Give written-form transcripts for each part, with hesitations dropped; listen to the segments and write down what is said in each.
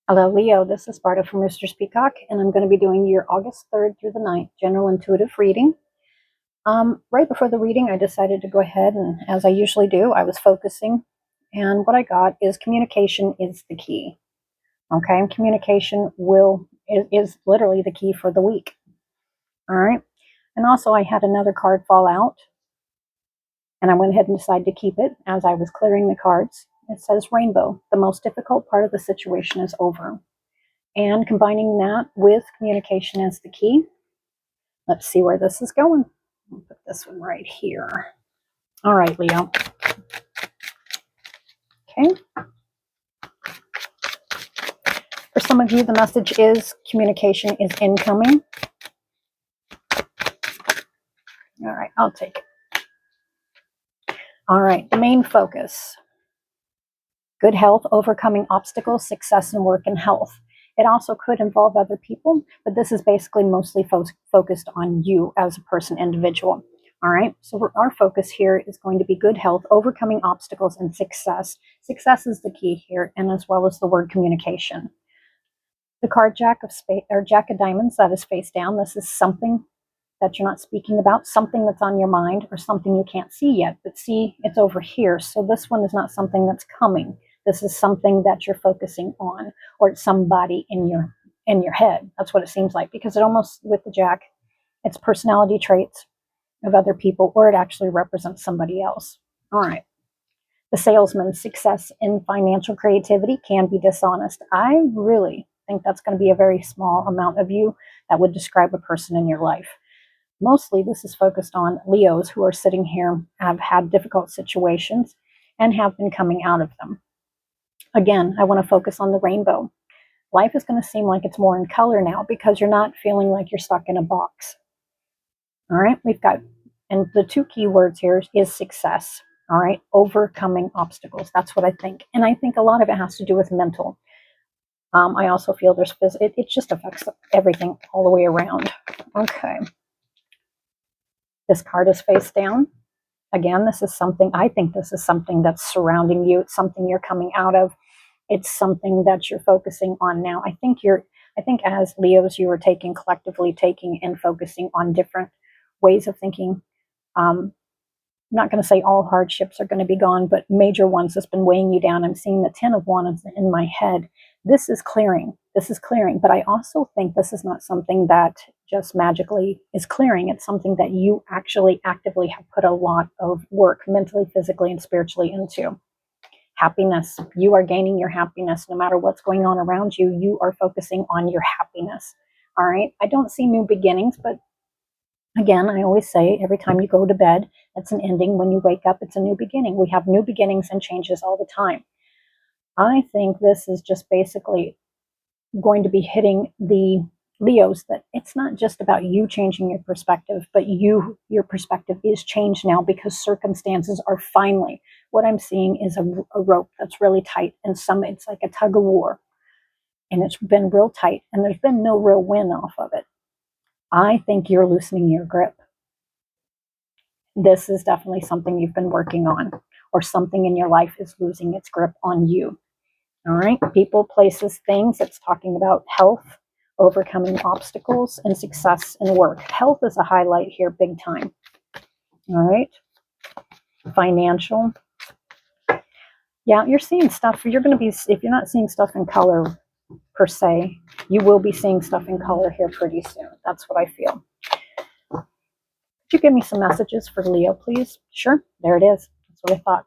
Hello, Leo. This is Sparta from Roosters, Peacock, and I'm going to be doing your August 3rd through the 9th general intuitive reading. Right before the reading, I decided to go ahead and, as I usually do, I was focusing, and what I got is communication is the key. Okay, and communication is literally the key for the week. All right, and also I had another card fall out, and I went ahead and decided to keep it as I was clearing the cards. It says rainbow. The most difficult part of the situation is over. And combining that with communication as the key, let's see where this is going. I'll put this one right here. All right, Leo. Okay. For some of you, the message is communication is incoming. All right, I'll take it. All right, the main focus. Good health, overcoming obstacles, success in work and health. It also could involve other people, but this is basically mostly focused on you as a person, individual. All right, so our focus here is going to be good health, overcoming obstacles, and success. Success is the key here, and as well as the word communication. The card Jack of Spades or Jack of Diamonds, that is face down. This is something that you're not speaking about, something that's on your mind, or something you can't see yet, but see, it's over here. So this one is not something that's coming. This is something that you're focusing on, or it's somebody in your head. That's what it seems like, because it almost, with the Jack, it's personality traits of other people, or it actually represents somebody else. All right. The salesman's success in financial creativity can be dishonest. I really think that's going to be a very small amount of you that would describe a person in your life. Mostly this is focused on Leos who are sitting here, have had difficult situations, and have been coming out of them. Again, I want to focus on the rainbow. Life is going to seem like it's more in color now because you're not feeling like you're stuck in a box. All right, we've got, and the two key words here is success. All right, overcoming obstacles. That's what I think. And I think a lot of it has to do with mental. I also feel there's it just affects everything all the way around. Okay. This card is face down. Again, this is something, I think this is something that's surrounding you. It's something you're coming out of. It's something that you're focusing on now. I think as Leos, you are collectively taking and focusing on different ways of thinking. I'm not going to say all hardships are going to be gone, but major ones that's been weighing you down. I'm seeing the 10 of Wands in my head. This is clearing. This is clearing. But I also think this is not something that just magically is clearing. It's something that you actually actively have put a lot of work mentally, physically, and spiritually into. Happiness. You are gaining your happiness. No matter what's going on around you, you are focusing on your happiness. All right. I don't see new beginnings, but again, I always say every time you go to bed, it's an ending. When you wake up, it's a new beginning. We have new beginnings and changes all the time. I think this is just basically going to be hitting the Leos, that it's not just about you changing your perspective, but your perspective is changed now because circumstances are finally, what I'm seeing is a rope that's really tight, and it's like a tug of war, and it's been real tight, and there's been no real win off of it. I think you're loosening your grip. This is definitely something you've been working on, or something in your life is losing its grip on you. All right, people, places, things. It's talking about health, overcoming obstacles, and success in work. Health is a highlight here, big time. All right, financial. Yeah, you're seeing stuff. You're going to be, if you're not seeing stuff in color per se, you will be seeing stuff in color here pretty soon. That's what I feel. Could you give me some messages for Leo, please? Sure, there it is. That's what I thought.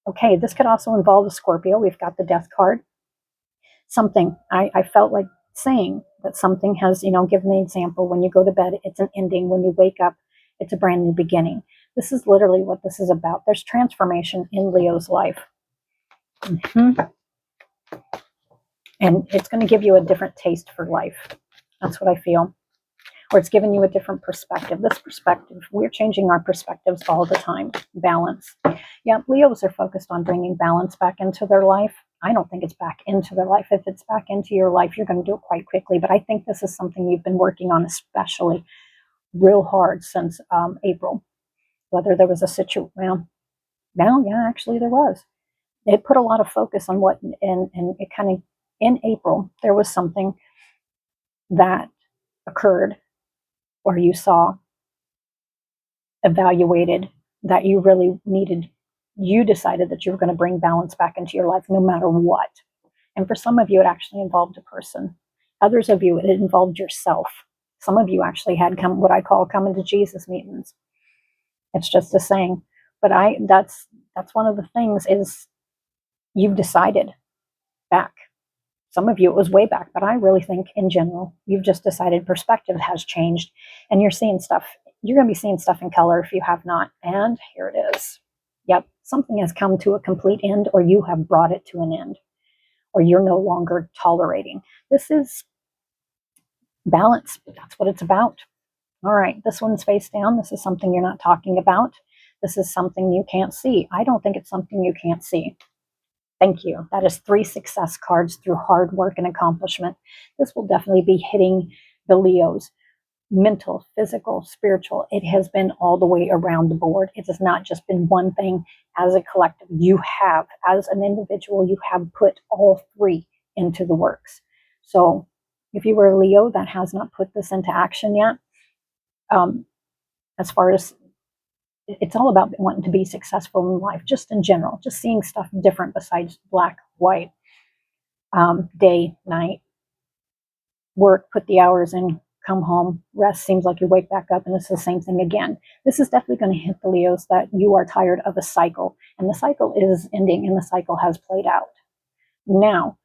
Okay, this could also involve a Scorpio. We've got the Death card. Something, I felt like saying that something has, given the example, when you go to bed, it's an ending. When you wake up, it's a brand new beginning. This is literally what this is about. There's transformation in Leo's life. And it's going to give you a different taste for life. That's what I feel. Or it's giving you a different perspective. This perspective, we're changing our perspectives all the time. Balance. Yeah, Leos are focused on bringing balance back into their life. I don't think it's back into their life. If it's back into your life, you're going to do it quite quickly. But I think this is something you've been working on, especially real hard since April. Whether there was a situation, yeah, actually there was. It put a lot of focus on what, and it kind of in April, there was something that occurred or you saw, evaluated, that you really needed. You decided that you were going to bring balance back into your life no matter what. And for some of you, it actually involved a person. Others of you, it involved yourself. Some of you actually had what I call coming to Jesus meetings. It's just a saying. But that's one of the things is you've decided back. Some of you, it was way back, but I really think in general, you've just decided perspective has changed and you're seeing stuff. You're going to be seeing stuff in color if you have not. And here it is. Yep, something has come to a complete end, or you have brought it to an end, or you're no longer tolerating. This is balance. That's what it's about. All right, this one's face down. This is something you're not talking about. This is something you can't see. I don't think it's something you can't see. Thank you. That is 3 success cards through hard work and accomplishment. This will definitely be hitting the Leos. Mental, physical, spiritual. It has been all the way around the board. It has not just been one thing. As a collective, you have, as an individual, you have put all 3 into the works. So if you were a Leo that has not put this into action yet, as far as it's all about wanting to be successful in life, just in general, just seeing stuff different besides black, white, day, night, work, put the hours in, come home, rest, seems like you wake back up and it's the same thing again. This is definitely going to hit the Leos that you are tired of a cycle, and the cycle is ending and the cycle has played out. Now,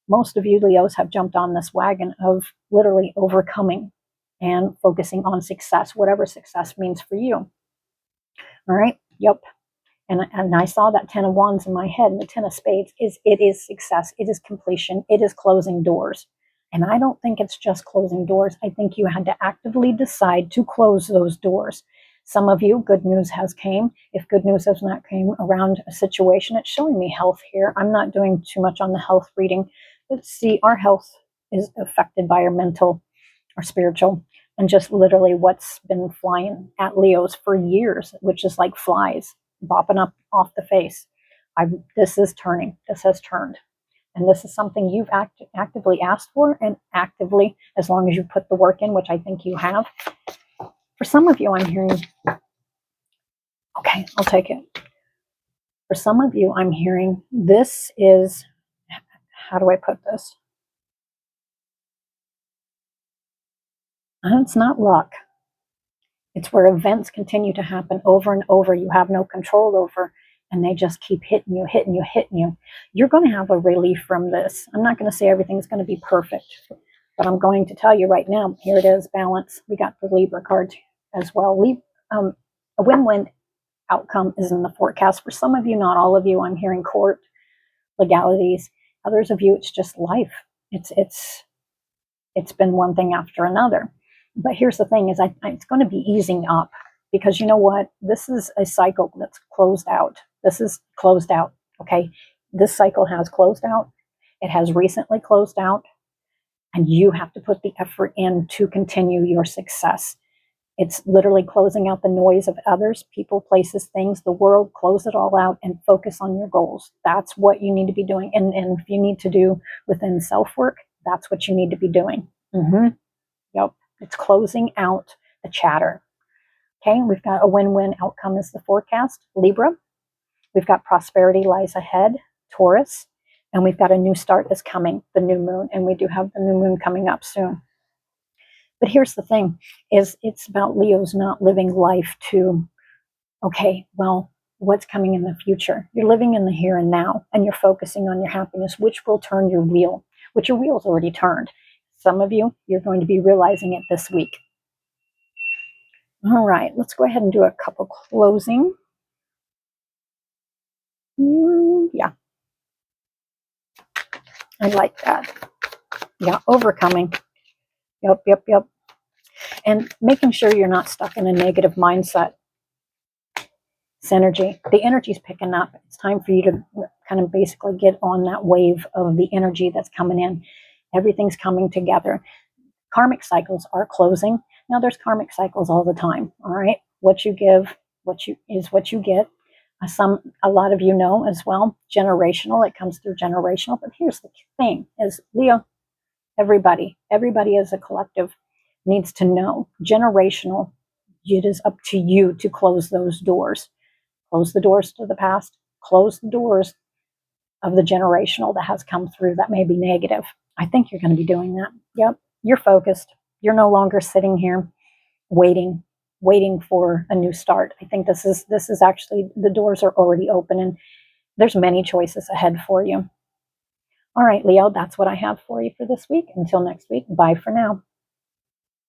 most of you Leos have jumped on this wagon of literally overcoming and focusing on success, whatever success means for you. All right. Yep. And I saw that 10 of Wands in my head, and the 10 of Spades it is success. It is completion. It is closing doors. And I don't think it's just closing doors. I think you had to actively decide to close those doors. Some of you, good news has came. If good news has not came around a situation, it's showing me health here. I'm not doing too much on the health reading. Let's see, our health is affected by our mental, our spiritual, and just literally what's been flying at Leos for years, which is like flies bopping up off the face. This is turning. This has turned. And this is something you've actively asked for, and actively, as long as you put the work in, which I think you have. For some of you, I'm hearing, okay, I'll take it. For some of you, I'm hearing this is, how do I put this? It's not luck. It's where events continue to happen over and over. You have no control over, and they just keep hitting you, hitting you, hitting you. You're going to have a relief from this. I'm not going to say everything's going to be perfect, but I'm going to tell you right now, here it is, balance. We got the Libra card as well. A win-win outcome is in the forecast. For some of you, not all of you, I'm hearing court, legalities. Others of you, it's just life. It's been one thing after another. But here's the thing is it's going to be easing up, because you know what? This is a cycle that's closed out. This is closed out, okay? This cycle has closed out. It has recently closed out, and you have to put the effort in to continue your success. It's literally closing out the noise of others, people, places, things, the world. Close it all out and focus on your goals. That's what you need to be doing. And if you need to do within self-work, that's what you need to be doing. Yep. It's closing out the chatter. Okay, we've got a win-win outcome is the forecast, Libra. We've got prosperity lies ahead, Taurus. And we've got a new start is coming, the new moon. And we do have the new moon coming up soon. But here's the thing, is it's about Leos not living life to, okay, well, what's coming in the future? You're living in the here and now, and you're focusing on your happiness, which will turn your wheel, which your wheel's already turned. Some of you, you're going to be realizing it this week. All right, let's go ahead and do a couple closing. Yeah. I like that. Yeah, overcoming. Yep. And making sure you're not stuck in a negative mindset. Synergy. The energy's picking up. It's time for you to kind of basically get on that wave of the energy that's coming in. Everything's coming together. Karmic cycles are closing. Now, there's karmic cycles all the time. All right. What you give, what you get. A lot of you know as well, generational, it comes through generational. But here's the thing is, Leo, everybody as a collective needs to know generational. It is up to you to close those doors. Close the doors to the past, close the doors of the generational that has come through that may be negative. I think you're going to be doing that. Yep. You're focused. You're no longer sitting here waiting for a new start. I think this is actually, the doors are already open and there's many choices ahead for you. All right, Leo, that's what I have for you for this week. Until next week, bye for now.